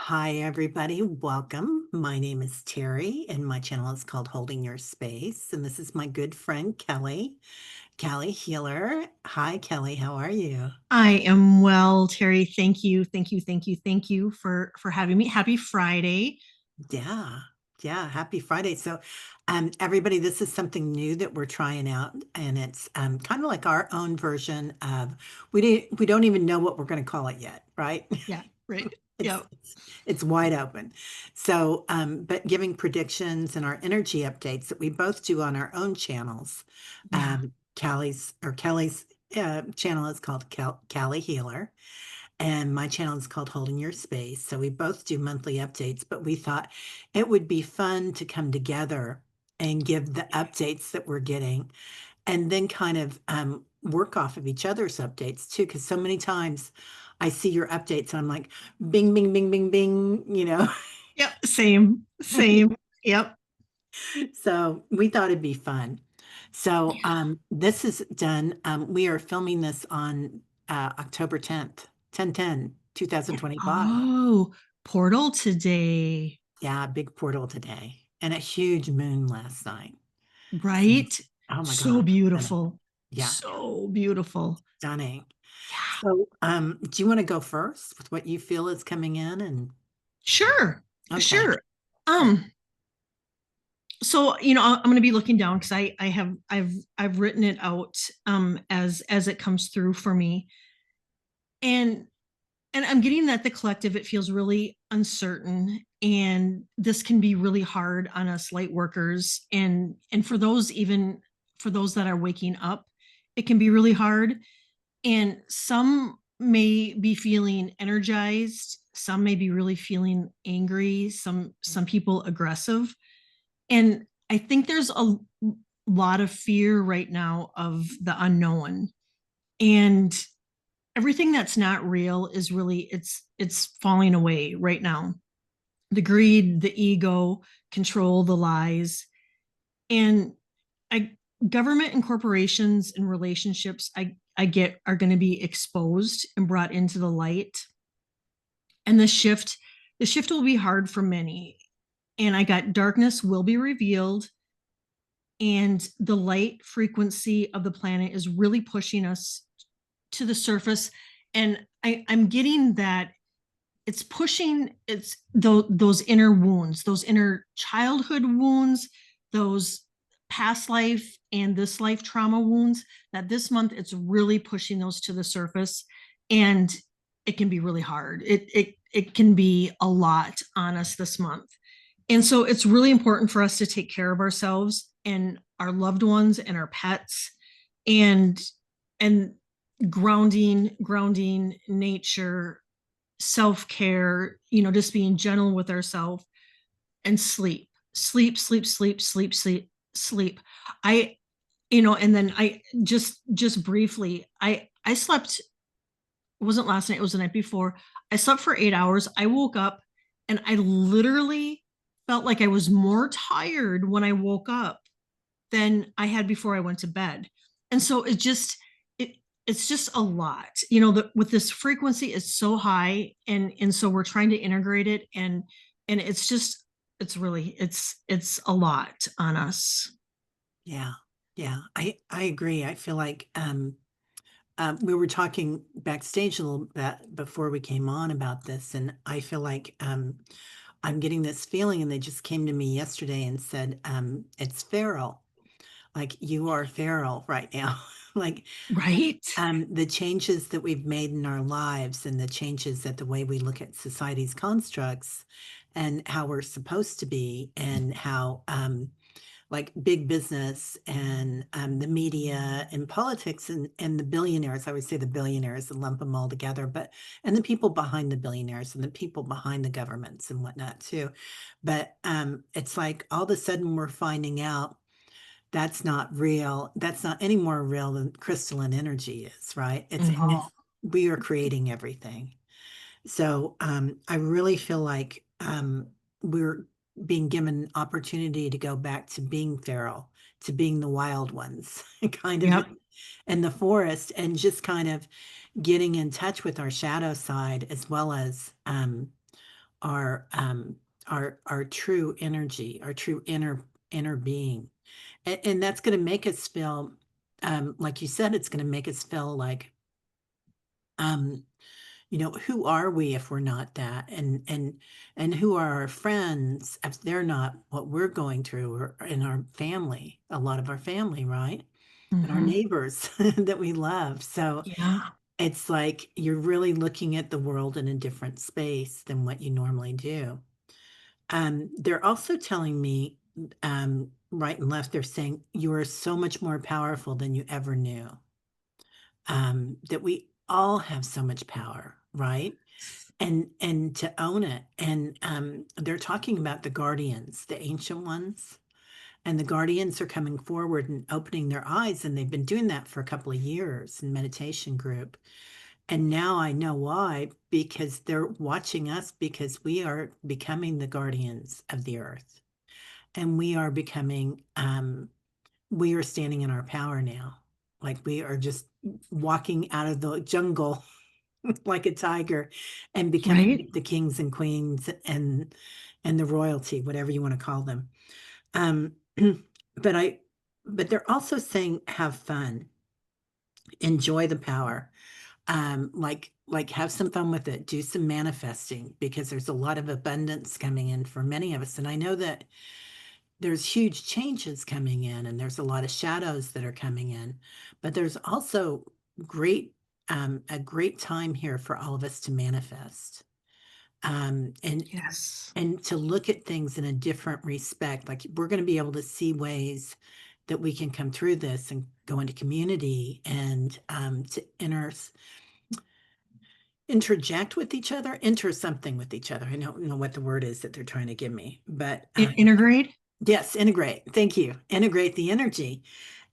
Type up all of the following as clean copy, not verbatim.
Hi, everybody. Welcome. My name is Terry, and my channel is called Holding Your Space. And this is my good friend, Kelly Healer. Hi, Kelly. How are you? I am well, Terry. Thank you, thank you, thank you, thank you for having me. Happy Friday. Yeah. Yeah. Happy Friday. So, everybody, this is something new that we're trying out, and it's kind of like our own version of we don't even know what we're going to call it yet, right? Yeah, right. It's Yep. it's wide open. So, but giving predictions and our energy updates that we both do on our own channels. Yeah. Kelly's channel is called Callie Healer, and my channel is called Holding Your Space. So we both do monthly updates, but we thought it would be fun to come together and give the updates that we're getting and then kind of work off of each other's updates too, because so many times I see your updates and I'm like, bing, bing, bing, bing, bing. Yep. Same. Same. Yep. So we thought it'd be fun. So Yeah. this is done. We are filming this on October 10th, 10/10, 2025. Oh, portal today. Yeah, big portal today and a huge moon last night. So, Right? oh my So God. Stunning. beautiful. Yeah, So beautiful. stunning. Yeah. So, do you want to go first with what you feel is coming in? And Sure. okay, Sure. great. Um, so I'm going to be looking down because I've written it out as it comes through for me. And and I'm getting that the collective, it feels really uncertain, and this can be really hard on us light workers, and for those, even for those that are waking up, it can be really hard. And some may be feeling energized, some may be really feeling angry, some people aggressive. And I think there's a lot of fear right now of the unknown, and everything that's not real is really, it's falling away right now. The greed, the ego, control, the lies. And I government and corporations and relationships, I get, are going to be exposed and brought into the light. And the shift will be hard for many. And I got darkness will be revealed, and the light frequency of the planet is really pushing us to the surface. And I'm getting that it's pushing, those inner wounds, those inner childhood wounds, those past life and this life trauma wounds, that this month it's really pushing those to the surface. And it can be really hard. It can be a lot on us this month. And so it's really important for us to take care of ourselves and our loved ones and our pets, and and grounding nature, self-care, just being gentle with ourselves, and sleep. I and then I just briefly, I slept, it wasn't last night, it was the night before. I slept for 8 hours. I woke up and I literally felt like I was more tired when I woke up than I had before I went to bed. And so it it's just a lot. With this frequency is so high, and so we're trying to integrate it, and it's really, it's a lot on us. Yeah, yeah, I agree. I feel like we were talking backstage a little bit before we came on about this, and I feel like I'm getting this feeling, and they just came to me yesterday and said, it's feral. Like you are feral right now. Like Right. the changes that we've made in our lives and the changes that the way we look at society's constructs and how we're supposed to be and how like big business and the media and politics and the billionaires. I always say the billionaires and lump them all together, but and the people behind the billionaires and the people behind the governments and whatnot too. But it's like all of a sudden we're finding out that's not real. That's not any more real than crystalline energy is, right? Mhm. It's we are creating everything. So I really feel like we're being given opportunity to go back to being feral, to being the wild ones, kind of Yep. in the forest, and just kind of getting in touch with our shadow side as well as our true energy, our true inner being. And that's going to make us feel, like you said, it's going to make us feel like, um, who are we if we're not that? And who are our friends if they're not what we're going through, or in our family, a lot of our family, right? And our Hmm. neighbors that we love. So Yeah. it's like you're really looking at the world in a different space than what you normally do. They're also telling me, right and left, they're saying you are so much more powerful than you ever knew. That we all have so much power, right? And to own it. And they're talking about the guardians, the ancient ones. And the guardians are coming forward and opening their eyes, and they've been doing that for a couple of years in meditation group. And now I know why, because they're watching us, because we are becoming the guardians of the earth. And we are standing in our power now. Like we are just walking out of the jungle like a tiger and becoming Right. like the kings and queens and the royalty, whatever you want to call them. Um, but I, but they're also saying have fun, enjoy the power, like have some fun with it, do some manifesting, because there's a lot of abundance coming in for many of us. And I know that there's huge changes coming in, and there's a lot of shadows that are coming in, but there's also great a great time here for all of us to manifest, um, and Yes. and to look at things in a different respect. Like we're going to be able to see ways that we can come through this and go into community, and to interject with each other, enter something with each other. I don't know what the word is that they're trying to give me, but Integrate. yes, integrate. Thank you. Integrate the energy,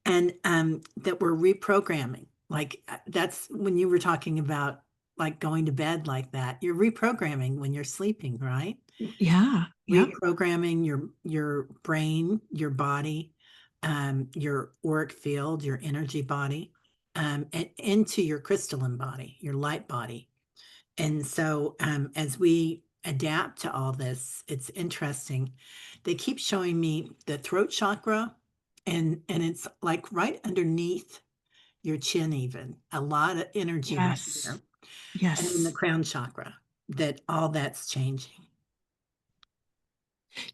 and that we're reprogramming. Like that's when you were talking about like going to bed like that. You're reprogramming when you're sleeping, right? Yeah. Yep. Reprogramming your brain, your body, your auric field, your energy body, and into your crystalline body, your light body. And so, as we adapt to all this, it's interesting. They keep showing me the throat chakra, and it's like right underneath your chin, even a lot of energy right Yes. there, and then the Yes. crown chakra. That all that's changing.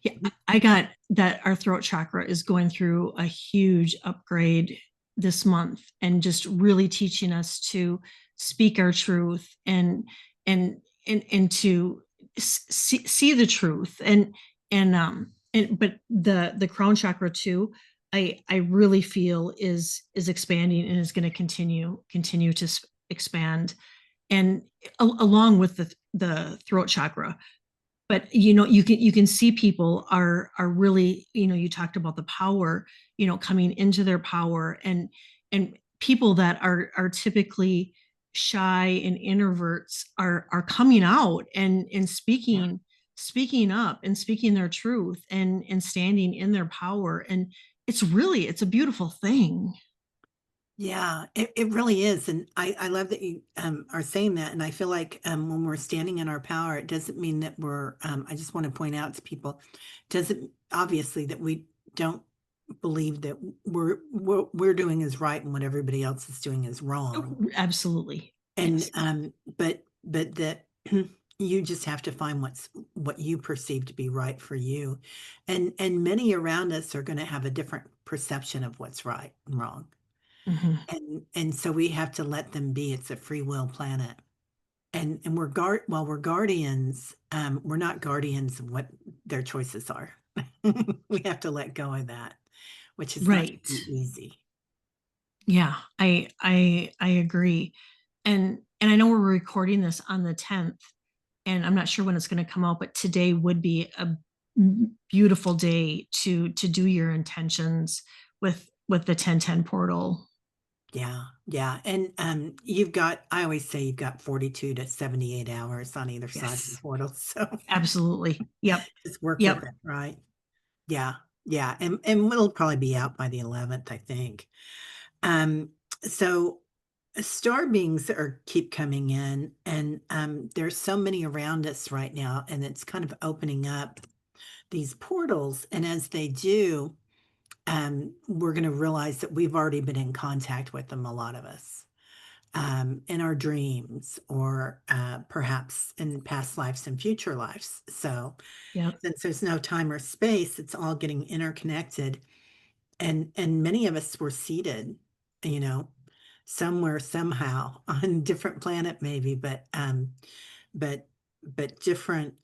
Yeah, I got that our throat chakra is going through a huge upgrade this month and just really teaching us to speak our truth and and to see the truth and but the crown chakra too, I really feel is expanding and is going to continue to expand and along with the throat chakra. But you can see people are really, you talked about the power, coming into their power, and people that are typically shy and introverts are coming out and Yeah. speaking up and speaking their truth and standing in their power, and it's a beautiful thing. Yeah, it really is. And I love that you are saying that. And I feel like when we're standing in our power, it doesn't mean that I just want to point out to people, doesn't obviously that we don't believe that what we're doing is right and what everybody else is doing is wrong. Absolutely. And Yes. but that you just have to find what you perceive to be right for you. And many around us are going to have a different perception of what's right and wrong. Mhm. And so we have to let them be. It's a free will planet. And while we're guardians, we're not guardians of what their choices are. We have to let go of that, which is not Right. gonna be easy. Yeah, I agree. And I know we're recording this on the 10th, and I'm not sure when it's going to come out, but today would be a beautiful day to do your intentions with the 1010 portal. Yeah, yeah. And I always say you've got 42 to 78 hours on either side of the Yes, portal. So absolutely. Yep. just work with Yep. it, right? Yeah, yeah. And it'll probably be out by the 11th, I think. Um, so Star beings are keep coming in, and there's so many around us right now, and it's kind of opening up these portals. And as they do, we're going to realize that we've already been in contact with them, a lot of us, in our dreams, or perhaps in past lives and future lives. So, Yep. since there's no time or space, it's all getting interconnected, and many of us were seated, you know, somewhere somehow on a different planet, maybe, but different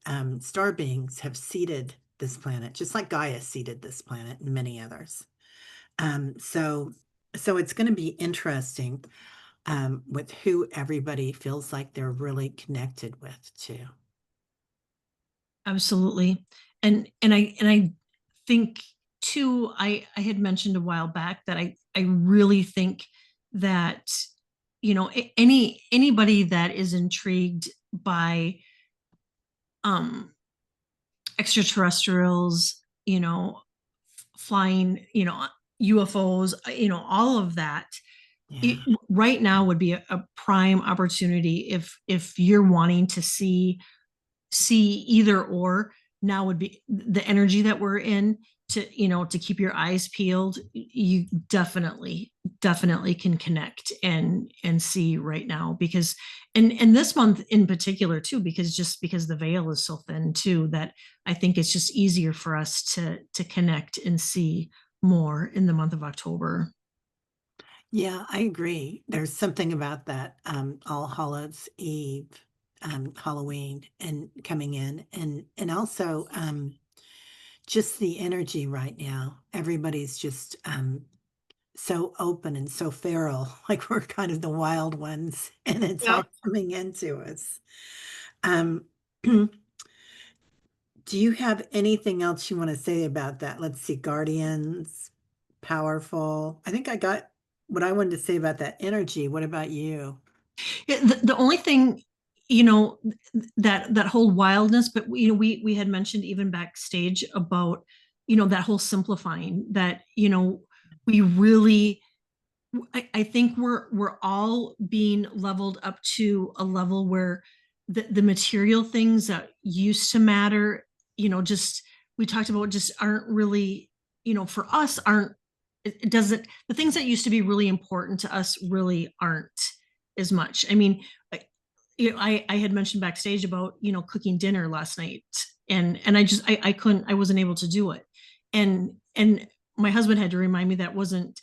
star beings have seeded this planet, just like Gaia seeded this planet and many others. So it's going to be interesting with who everybody feels like they're really connected with too. Absolutely. And I think too, I had mentioned a while back that I really think that, anybody that is intrigued by um extraterrestrials, flying, UFOs, all of that, Yeah. it right now would be a prime opportunity if you're wanting to see either or. Now would be the energy that we're in, to keep your eyes peeled. You definitely can connect and see right now, because and this month in particular too, because the veil is so thin too, that I think it's just easier for us to connect and see more in the month of October. Yeah, I agree. There's something about that All Hallows Eve, Halloween, and coming in, and also just the energy right now. Everybody's just so open and so feral, like we're kind of the wild ones, and it's all Yep. coming into us. Um, do you have anything else you want to say about that? Let's see, Guardians, powerful. I think I got what I wanted to say about that energy. What about you? Yeah, the only thing, you know that whole wildness, but we had mentioned even backstage about, that whole simplifying, that, we really, I think we're all being leveled up to a level where the material things that used to matter, just, we talked about, just aren't really, for us, aren't, it doesn't, the things that used to be really important to us really aren't as much. I mean, I had mentioned backstage about, cooking dinner last night, and I couldn't, I wasn't able to do it. And my husband had to remind me that wasn't,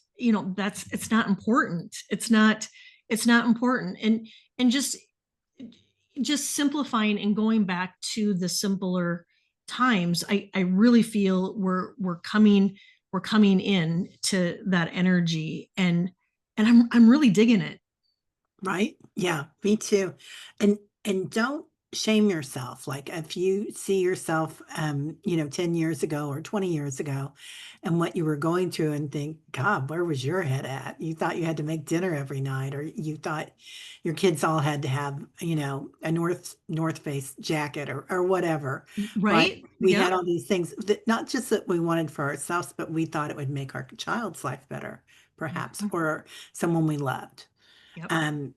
that's, it's not important. It's not important. And just simplifying and going back to the simpler times. I really feel we're coming in to that energy, and I'm really digging it. Right? Yeah, me too. And don't shame yourself. Like if you see yourself 10 years ago or 20 years ago and what you were going through and think, God, where was your head at? You thought you had to make dinner every night, or you thought your kids all had to have, a North Face jacket, or whatever. Right? Right. We had Yep. all these things that not just that we wanted for ourselves, but we thought it would make our child's life better, perhaps, Mhm. or someone we loved, Yep.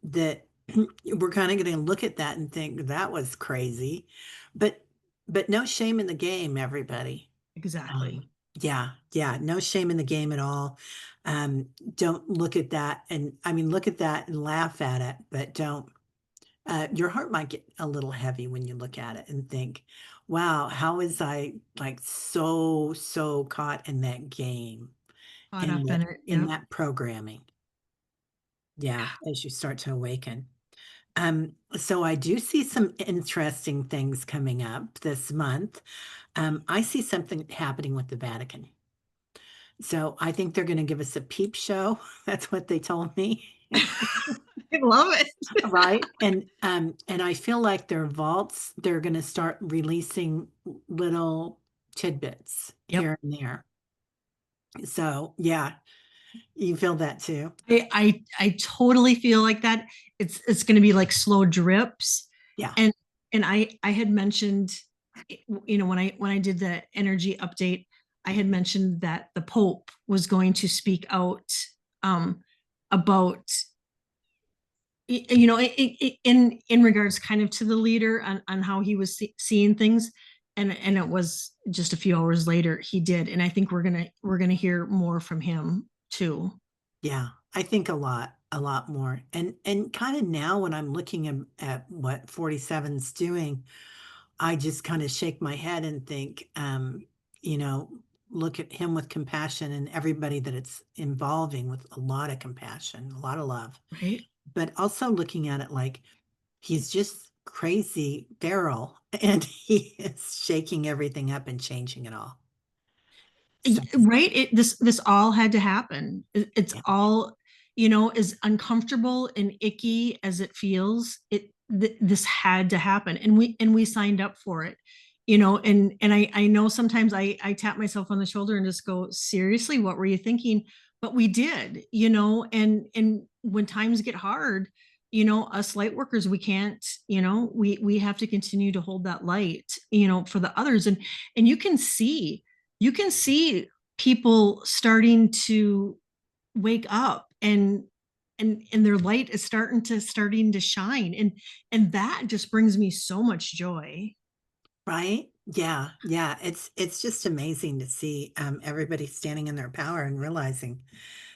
that we're kind of going to look at that and think that was crazy, but no shame in the game, everybody. Exactly. Um, yeah, yeah, no shame in the game at all. Don't look at that, and I mean, look at that and laugh at it, but don't. Your heart might get a little heavy when you look at it and think, "Wow, how is I like so caught in that game, Caught in up in it. Yep. that programming?" Yeah, as you start to awaken. So I do see some interesting things coming up this month. I see something happening with the Vatican. So I think they're going to give us a peep show. That's what they told me. I love it. Right. And I feel like their vaults, they're going to start releasing little tidbits Yep. here and there. So yeah, you feel that too. I totally feel like that. It's going to be like slow drips, Yeah. and I had mentioned, when I did the energy update, I had mentioned that the Pope was going to speak out, um, about you know, in regards kind of to the leader on how he was seeing things, and it was just a few hours later he did, and I think we're gonna hear more from him too. Yeah, I think a lot more. And kind of now when I'm looking at what 47's doing, I just kind of shake my head and think, you know, look at him with compassion and everybody that it's involving with a lot of compassion, a lot of love, Right. but also looking at it like he's just crazy feral and he is shaking everything up and changing it all. So, Right, this all had to happen. It's yeah, all, you know, as uncomfortable and icky as it feels, this had to happen, and we signed up for it, you know. And I know sometimes I tap myself on the shoulder and just go, seriously, what were you thinking? But we did, you know. And when times get hard, you know, us light workers, we can't, you know, we have to continue to hold that light, you know, for the others. And you can see people starting to wake up, and their light is starting to shine, and that just brings me so much joy. right? Yeah, yeah. It's just amazing to see everybody standing in their power and realizing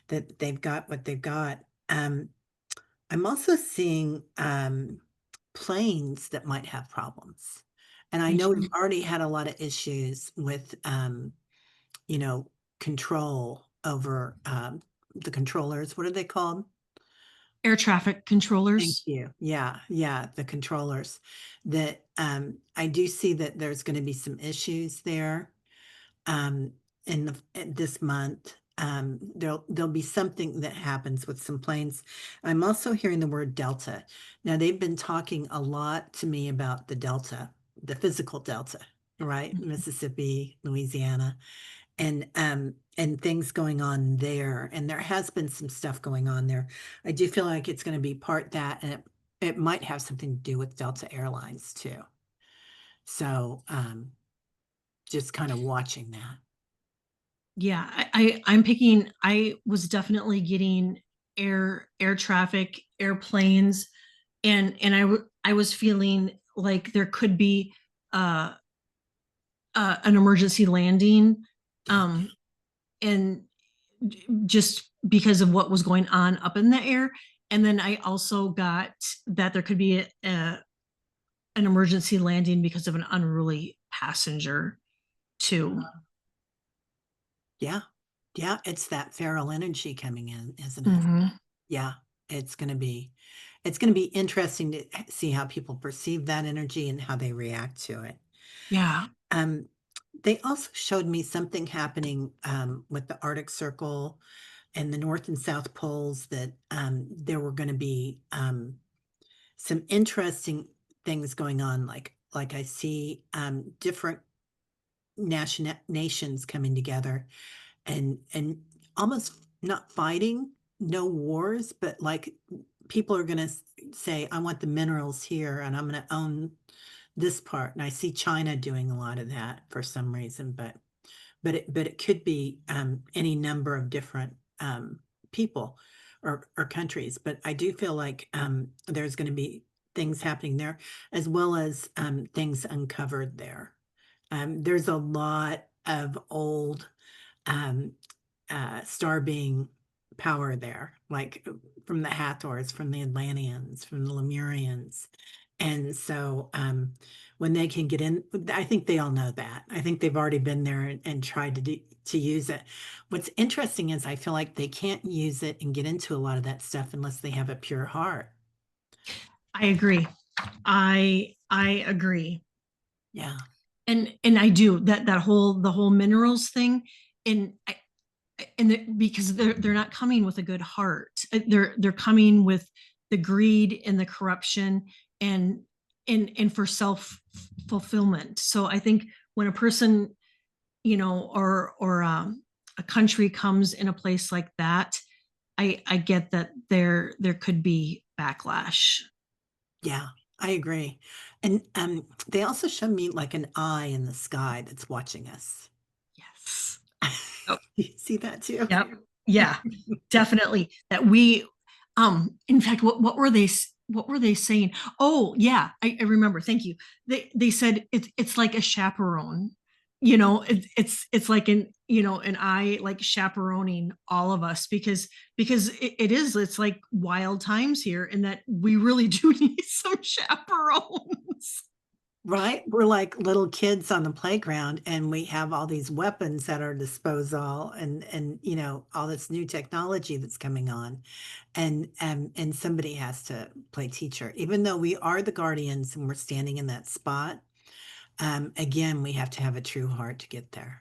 that they've got what they've got. Um, I'm also seeing planes that might have problems. And I Me know we've too. already had a lot of issues with you know, control over the controllers. What are they called? Air traffic Thank controllers. you. Yeah, yeah, the controllers. That I do see that there's going to be some issues there um in this month. There'll be something that happens with some planes. I'm also hearing the word Delta. Now they've been talking a lot to me about the Delta, the physical Delta, right? Mhm. Mississippi, Louisiana, and things going on there. And there has been some stuff going on there. I do feel like it's going to be part that, and it might have something to do with Delta Airlines too. So just kind of watching that. Yeah, I'm picking. I was definitely getting air traffic, airplanes, I was feeling like there could be uh, an emergency landing, Yeah. um, and just because of what was going on up in the air. And then I also got that there could be an emergency landing because of an unruly passenger too. Yeah. Yeah. It's that feral energy coming in, isn't it? Mm-hmm. Yeah. It's going to be, it's going to be interesting to see how people perceive that energy and how they react to it. Yeah. Um, they also showed me something happening with the Arctic Circle and the North and South poles that there were going to be some interesting things going on. Like I see different nations coming together and almost not fighting, no wars, but like people are going to say, I want the minerals here and I'm going to own this part. And I see China doing a lot of that for some reason, but it could be any number of different people or countries. But I do feel like there's going to be things happening there as well as things uncovered there. There's a lot of old um, star being power there, like from the Hathors, from the Atlanteans, from the Lemurians. And so when they can get in, I think they all know that. I think they've already been there and tried to use it. What's interesting is I feel like they can't use it and get into a lot of that stuff unless they have a pure heart. I agree. I agree. Yeah. And I do the whole minerals thing. And because they're not coming with a good heart. They're coming with the greed and the corruption, and and for self fulfillment. So I think when a person, you know, or a country comes in a place like that, I get that there could be backlash. Yeah, I agree. And they also show me like an eye in the sky that's watching us. Yes. Oh, You see that too? yep. Yeah, definitely. That we In fact, what were they what were they saying? Oh yeah, I remember. Thank you. They said it's like a chaperone. It's like an eye like chaperoning all of us because it is it's like wild times here and that we really do need some chaperones. Right? We're like little kids on the playground and we have all these weapons at our disposal and all this new technology that's coming on. And somebody has to play teacher. Even though we are the guardians and we're standing in that spot, again, we have to have a true heart to get there.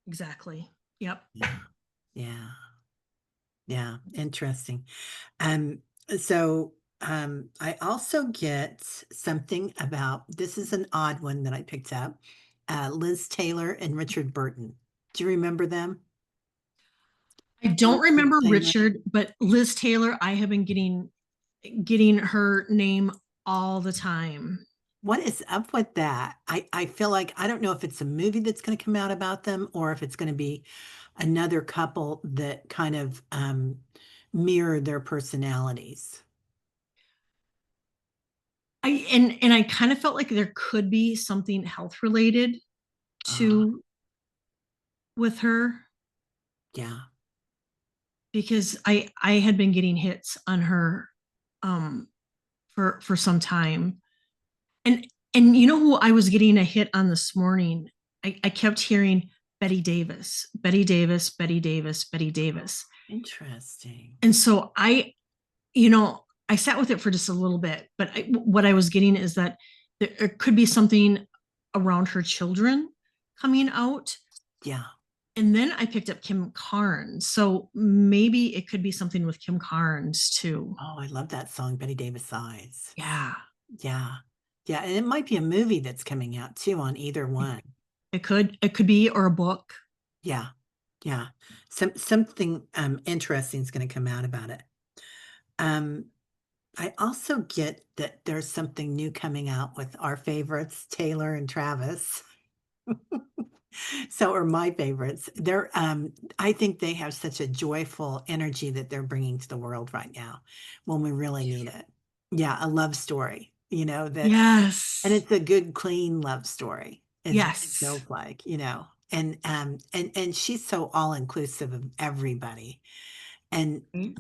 Exactly. Yep. Yeah. Yeah. Yeah. Interesting. Um, so I also get something about this is an odd one that I picked up. Liz Taylor and Richard Burton. Do you remember them? I don't Liz remember Taylor. Richard, but Liz Taylor, I have been getting her name all the time. What is up with that? I feel like I don't know if it's a movie that's going to come out about them or if it's going to be another couple that kind of mirror their personalities. And I kind of felt like there could be something health related Ah, to with her yeah. because I had been getting hits on her um for some time. And you know who I was getting a hit on this morning? I kept hearing Betty Davis, Betty Davis, Betty Davis, Betty Davis. Interesting. And so I sat with it for just a little bit, but what I was getting is that there could be something around her children coming out. Yeah. And then I picked up Kim Carnes. So maybe it could be something with Kim Carnes too. Oh, I love that song, Betty Davis Eyes. Yeah, Yeah. Yeah. And it might be a movie that's coming out too on either it, one. it could be, or a book. Yeah. Yeah. Something interesting is going to come out about it. Um, I also get that there's something new coming out with our favorites, Taylor and Travis. So are my favorites. I think they have such a joyful energy that they're bringing to the world right now when we really need it. Yeah, a love story, and Yes. it's a good, clean love story is what it Yes. feels like, and she's so all inclusive of everybody. And Right.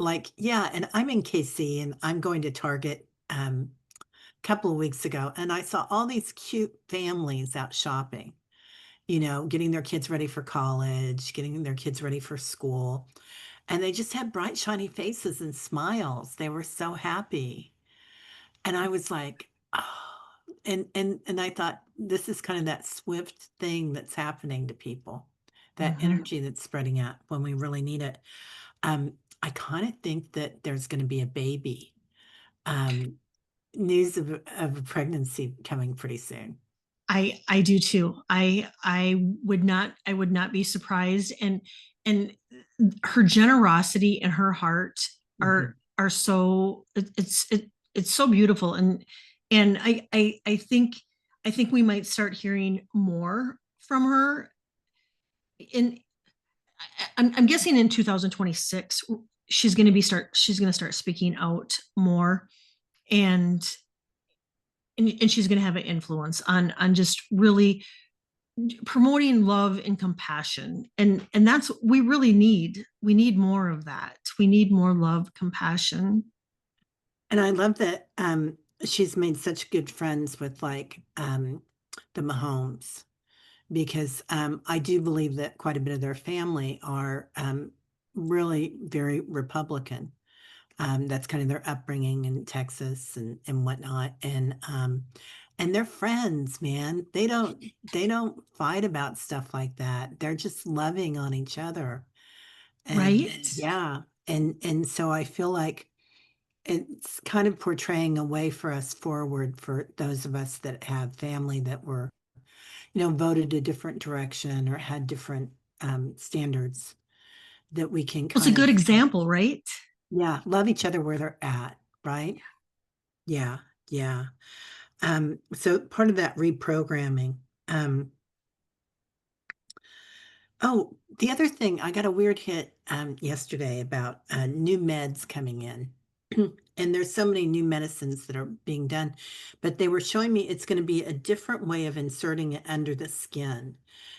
like, yeah, and I'm in KC and I'm going to Target a couple of weeks ago and I saw all these cute families out shopping, getting their kids ready for college, getting their kids ready for school. And they just had bright, shiny faces and smiles. They were so happy. And I was like, oh, and I thought this is kind of that swift thing that's happening to people, that Mm-hmm. energy that's spreading out when we really need it. Um, I kind of think that there's going to be a baby. Um, News of a pregnancy coming pretty soon. I do too. I would not be surprised. And her generosity and her heart Mhm. are so it's so beautiful. And I think we might start hearing more from her. In I'm guessing in 2026 she's going to start speaking out more, and and she's going to have an influence on just really promoting love and compassion. And that's we really need more of that. We need more love, compassion. And I love that she's made such good friends with like the Mahomes because I do believe that quite a bit of their family are really very Republican. That's kind of their upbringing in Texas and whatnot. And they're friends, man. They don't fight about stuff like that. They're just loving on each other. And Right. yeah, and so I feel like it's kind of portraying a way for us forward for those of us that have family that were, voted a different direction or had different standards that we can Well, it's a kind good of, example, right? yeah, love each other where they're at, right? Yeah, yeah. So part of that reprogramming, um, Oh, the other thing, I got a weird hit yesterday about new meds coming in. And there's so many new medicines that are being done, but they were showing me it's going to be a different way of inserting it under the skin.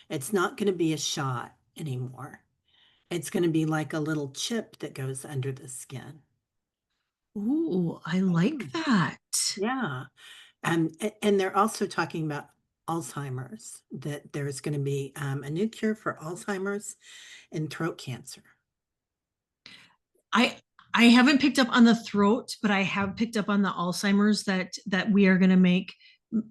It's not going to be a shot anymore. It's going to be like a little chip that goes under the skin. Ooh, I like Mm. that. Yeah. And they're also talking about Alzheimer's, that there's going to be a new cure for Alzheimer's and throat cancer. I I haven't picked up on the throat, but I have picked up on the Alzheimer's, that we are going to make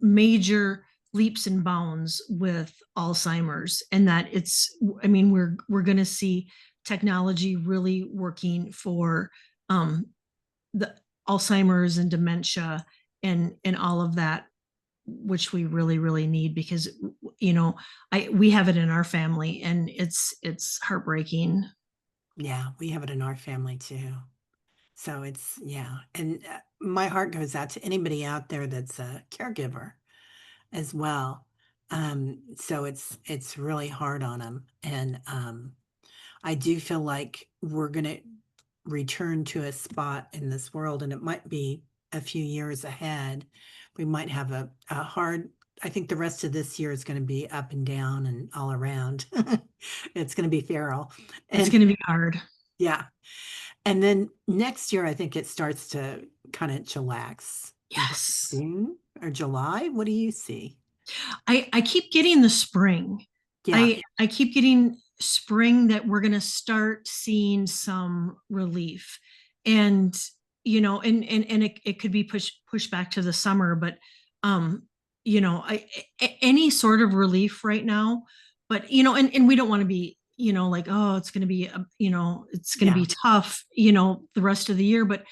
major leaps and bounds with Alzheimer's, and that it's, I mean, we're going to see technology really working for the Alzheimer's and dementia and all of that, which we really need, because I we have it in our family, and it's heartbreaking. Yeah, we have it in our family too. So it's, yeah. And my heart goes out to anybody out there that's a caregiver as well. So it's really hard on them. And I do feel like we're going to return to a spot in this world, and it might be a few years ahead. We might have a hard, I think the rest of this year is going to be up and down and all around. It's going to be feral. It's And going to be hard. yeah. And then next year, I think it starts to kind of chillax. Is that Yes. June or July? What do you see? I keep getting the spring. Yeah, I keep getting spring, that we're going to start seeing some relief. And it could be pushed back to the summer, but um any sort of relief right now. But and we don't want to be, like, oh, it's going to be it's going to yeah. be tough, the rest of the year. But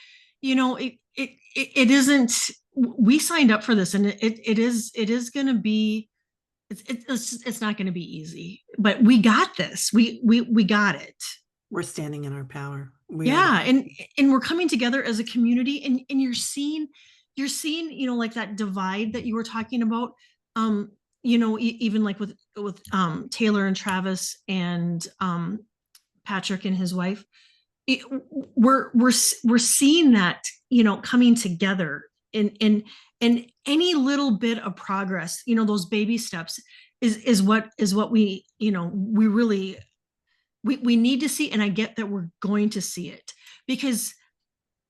it isn't. We signed up for this, and it is going to be, it's not going to be easy, but we got this. We got it. We're standing in our power. We are the Yeah, and we're coming together as a community, and you're seeing, like that divide that you were talking about. um Even like with Taylor and Travis and Patrick and his wife. it, we're seeing that, coming together, and any little bit of progress, those baby steps, is what we really, we need to see. And I get that we're going to see it, because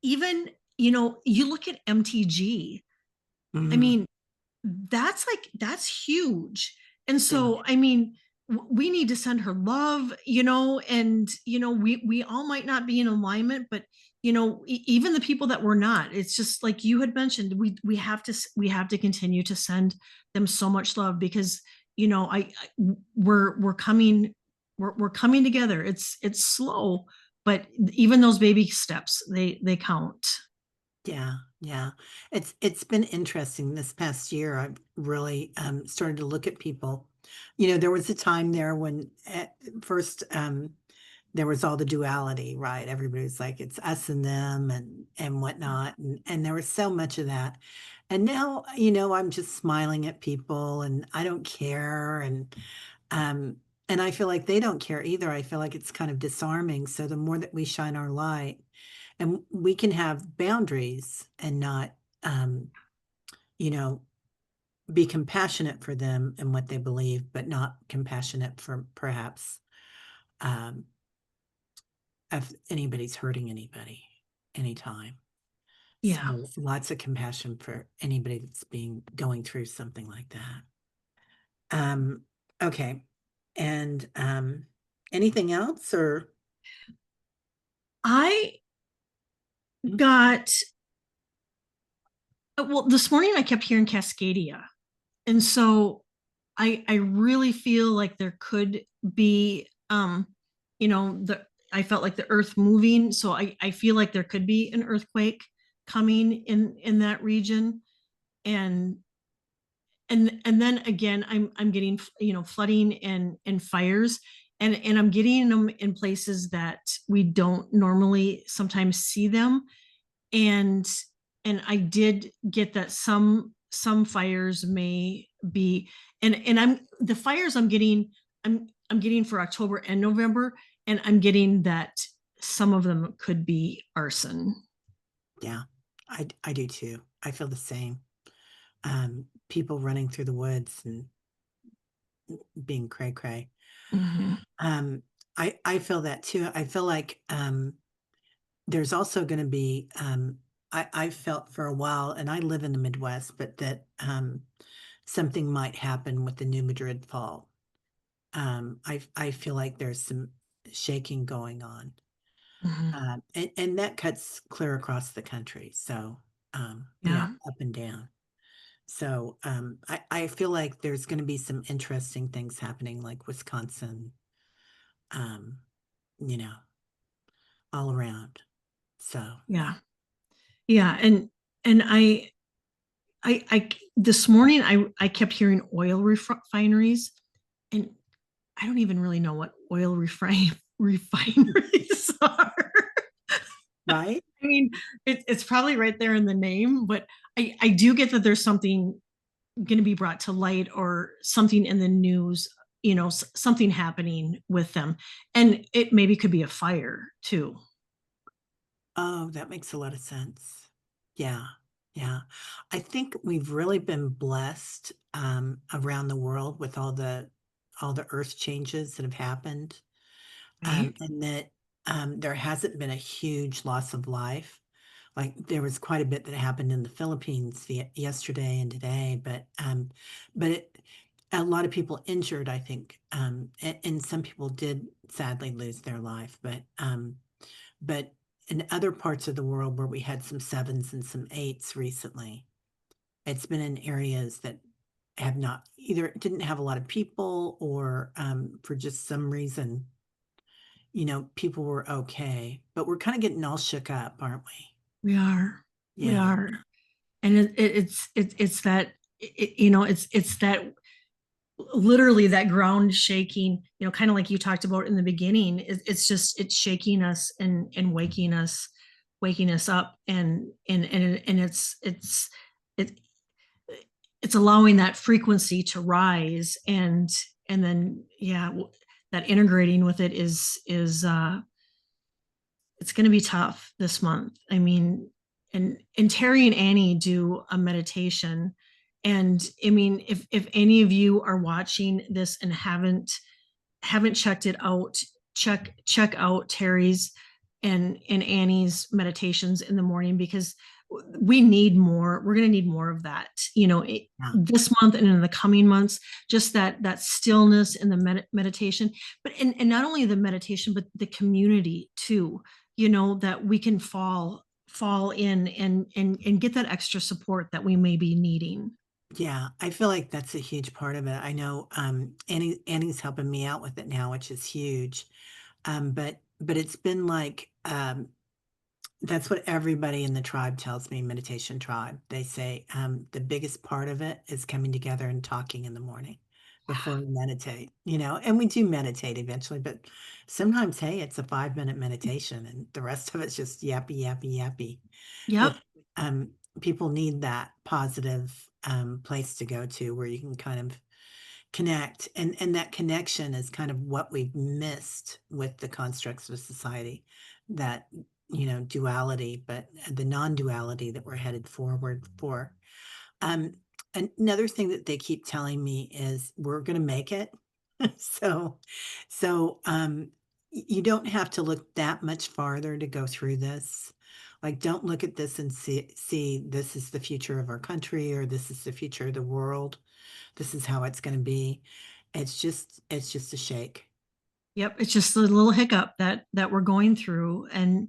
even, you look at MTG. I Mhm. mean, that's huge. And Yeah, so, I mean, we need to send her love, and we all might not be in alignment, but even the people that we're not, it's just like you had mentioned, we have to continue to send them so much love, because we're coming, we're coming together. It's slow, but even those baby steps, they count. yeah, yeah. It's been interesting this past year. I've really started to look at people. There was a time there when at first there was all the duality, right? Everybody's like it's us and them and whatnot, and there was so much of that. And now, I'm just smiling at people and I don't care, um and I feel like they don't care either. I feel like it's kind of disarming. So the more that we shine our light, and we can have boundaries and not you know be compassionate for them and what they believe, but not compassionate for perhaps um if anybody's hurting anybody anytime. Yeah. So lots of compassion for anybody that's being going through something like that. Okay. And anything else or I got well, this morning I kept hearing Cascadia. And so I really feel like there could be, the I felt like the earth moving. So I feel like there could be an earthquake coming in that region. And and then again, I'm getting, flooding and fires, and I'm getting them in places that we don't normally sometimes see them. and and I did get that some fires may be, and I'm the fires I'm getting, I'm I'm getting for October and November, and I'm getting that some of them could be arson. Yeah, I do too. I feel the same. People running through the woods and being cray cray. Mhm. Um, I feel that too. I feel like there's also going to be I felt for a while, and I live in the Midwest, but that something might happen with the New Madrid fall. I feel like there's some shaking going on, Mhm. and that cuts clear across the country. So Yeah. up and down. So I feel like there's going to be some interesting things happening, like Wisconsin, um, you know, all around. So Yeah. Yeah. And I this morning I kept hearing oil refineries, and I don't even really know what oil refineries are. right. I mean, it's probably right there in the name, but I do get that there's something going to be brought to light or something in the news, something happening with them. And it maybe could be a fire too. Oh, that makes a lot of sense. Yeah. Yeah. I think we've really been blessed around the world with all the earth changes that have happened. Right? And that there hasn't been a huge loss of life. Like there was quite a bit that happened in the Philippines yesterday and today, but a lot of people injured, I think, and some people did sadly lose their life, but in other parts of the world where we had some sevens and some eights recently, it's been in areas that have not either didn't have a lot of people or for just some reason, people were okay. But we're kind of getting all shook up, aren't we? We are. We Yeah, are. And it's that it's that literally that ground shaking, kind of like you talked about in the beginning. It's just it's shaking us and waking us up, and it it's allowing that frequency to rise, and then yeah, that integrating with it is it's going to be tough this month. I mean, and Teri and Annie do a meditation, and I mean, if any of you are watching this and haven't checked it out, check out Teri's and Annie's meditations in the morning, because we need more. We're going to need more of that, yeah, this month and in the coming months. Just that stillness and the meditation, but and not only the meditation, but the community too. That we can fall in and get that extra support that we may be needing. yeah. I feel like that's a huge part of it. I know Annie's helping me out with it now, which is huge. But it's been like that's what everybody in the tribe tells me, meditation tribe. They say the biggest part of it is coming together and talking in the morning before we meditate, and we do meditate eventually, but sometimes, hey, it's a 5-minute meditation and the rest of it's just yappy, yappy, yappy. But Yep. um, people need that positive place to go to where you can kind of connect. And that connection is kind of what we've missed with the constructs of society, that duality, but the non-duality that we're headed forward for. um Another thing that they keep telling me is we're going to make it. so you don't have to look that much farther to go through this. Like, don't look at this and see this is the future of our country, or this is the future of the world, this is how it's going to be. It's just a shake. Yep, it's just a little hiccup that we're going through, and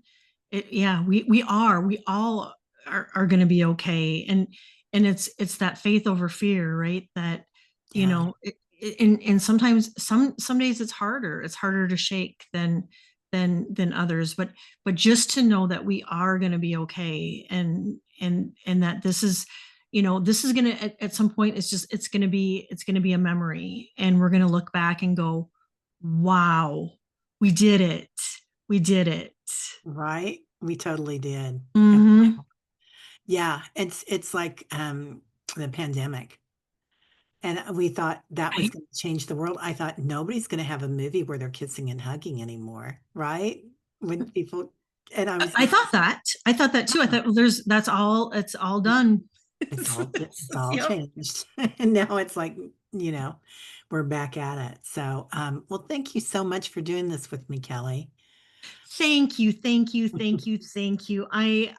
yeah, we all are going to be okay, and it's that faith over fear, right? That Yeah, and sometimes some days it's harder to shake than others, but just to know that we are going to be okay, and that this is going to at some point it's going to be a memory, and we're going to look back and go, wow, we did it. We did it. right, we totally did. Mm-hmm. Yeah, it's like the pandemic. And we thought that was Right. going to change the world. I thought nobody's going to have a movie where they're kissing and hugging anymore, right? When people, and I was I like, thought that. I thought that too. I oh, thought, well, that's all. It's all done. it's all Yep. changed. And now it's like, you know, we're back at it. So, well, thank you so much for doing this with me, Kelly. Thank you, thank you, thank you, thank you. I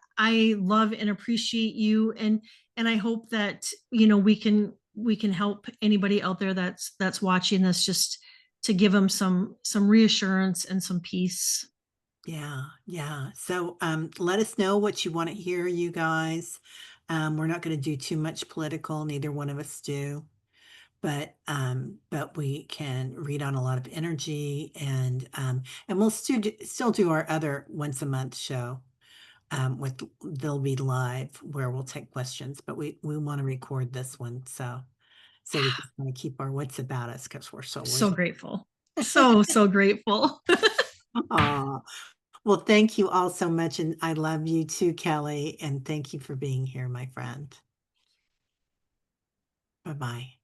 love and appreciate you, and I hope that we can help anybody out there that's watching this, just to give them some reassurance and some peace. Yeah, yeah. So let us know what you want to hear, you guys. We're not going to do too much political, neither one of us do, but we can read on a lot of energy and we'll still do our other once a month show. With they'll be live where we'll take questions, but we want to record this one so we just want to keep our wits about us because we're so So witty. grateful. So grateful. Aw. Well, thank you all so much. And I love you too, Kelly. And thank you for being here, my friend. Bye bye.